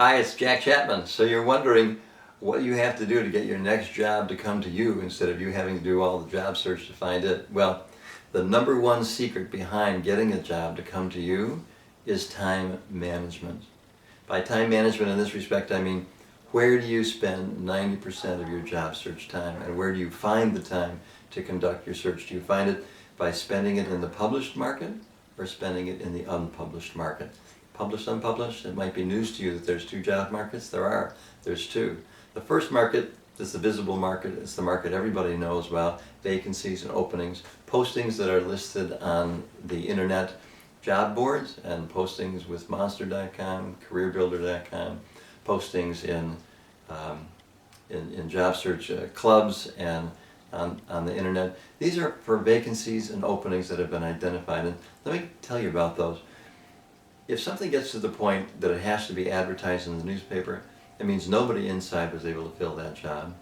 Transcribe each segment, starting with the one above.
Hi, it's Jack Chapman. So you're wondering what you have to do to get your next job to come to you instead of you having to do all the job search to find it. Well, the number one secret behind getting a job to come to you is time management. By time management in this respect, I mean, where do you spend 90% of your job search time, and where do you find the time to conduct your search? Do you find it by spending it in the published market or spending it in the unpublished market? Published, unpublished, it might be news to you that there's two job markets. There's two. The first market is the visible market. It's the market everybody knows about, vacancies and openings, postings that are listed on the internet job boards and postings with monster.com, careerbuilder.com, postings in job search clubs and on the internet. These are for vacancies and openings that have been identified. And let me tell you about those. If something gets to the point that it has to be advertised in the newspaper, it means nobody inside was able to fill that job.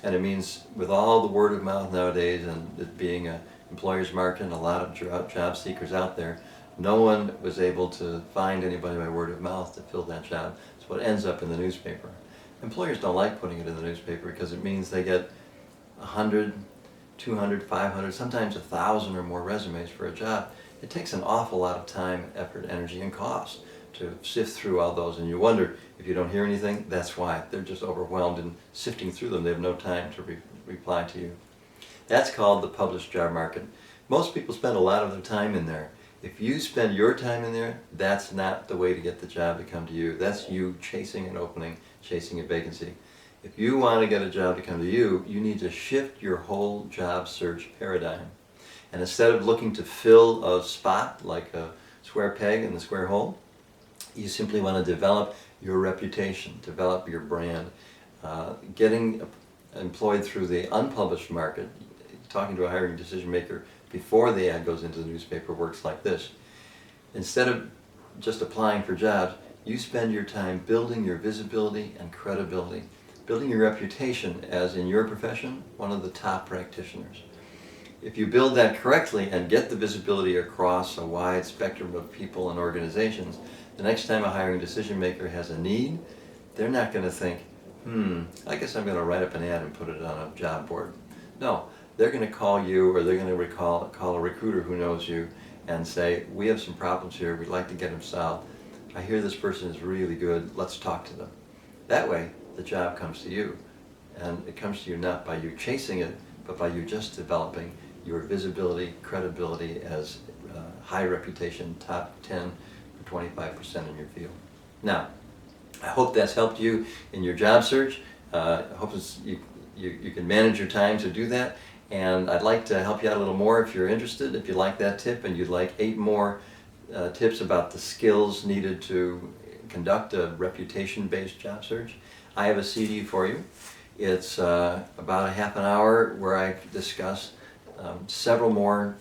And it means with all the word of mouth nowadays and it being an employer's market and a lot of job seekers out there, no one was able to find anybody by word of mouth to fill that job. So it ends up in the newspaper. Employers don't like putting it in the newspaper because it means they get 100, 200, 500, sometimes 1,000 or more resumes for a job. It takes an awful lot of time, effort, energy, and cost to sift through all those. And you wonder if you don't hear anything, that's why. They're just overwhelmed in sifting through them. They have no time to reply to you. That's called the published job market. Most people spend a lot of their time in there. If you spend your time in there, that's not the way to get the job to come to you. That's you chasing an opening, chasing a vacancy. If you want to get a job to come to you, you need to shift your whole job search paradigm. And instead of looking to fill a spot like a square peg in the square hole, you simply want to develop your reputation, develop your brand. Getting employed through the unpublished market, talking to a hiring decision maker before the ad goes into the newspaper works like this. Instead of just applying for jobs, you spend your time building your visibility and credibility, building your reputation as, in your profession, one of the top practitioners. If you build that correctly and get the visibility across a wide spectrum of people and organizations, the next time a hiring decision maker has a need, they're not going to think, I guess I'm going to write up an ad and put it on a job board. No, they're going to call you, or they're going to call a recruiter who knows you and say, we have some problems here, we'd like to get them solved. I hear this person is really good, let's talk to them. That way, the job comes to you. And it comes to you not by you chasing it, but by you just developing your visibility, credibility as high reputation, top 10 or 25% in your field. Now, I hope that's helped you in your job search. I hope you can manage your time to do that. And I'd like to help you out a little more if you're interested. If you like that tip and you'd like 8 more tips about the skills needed to conduct a reputation-based job search, I have a CD for you. It's about a half an hour where I discuss several more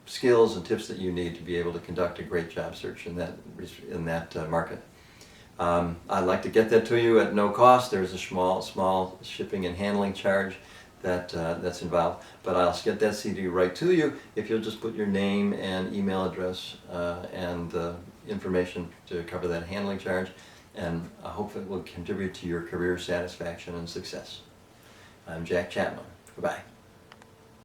skills and tips that you need to be able to conduct a great job search in that market. I'd like to get that to you at no cost. There's a small shipping and handling charge that's involved, but I'll get that CD right to you if you'll just put your name and email address and information to cover that handling charge, and I hope it will contribute to your career satisfaction and success. I'm Jack Chapman. Goodbye.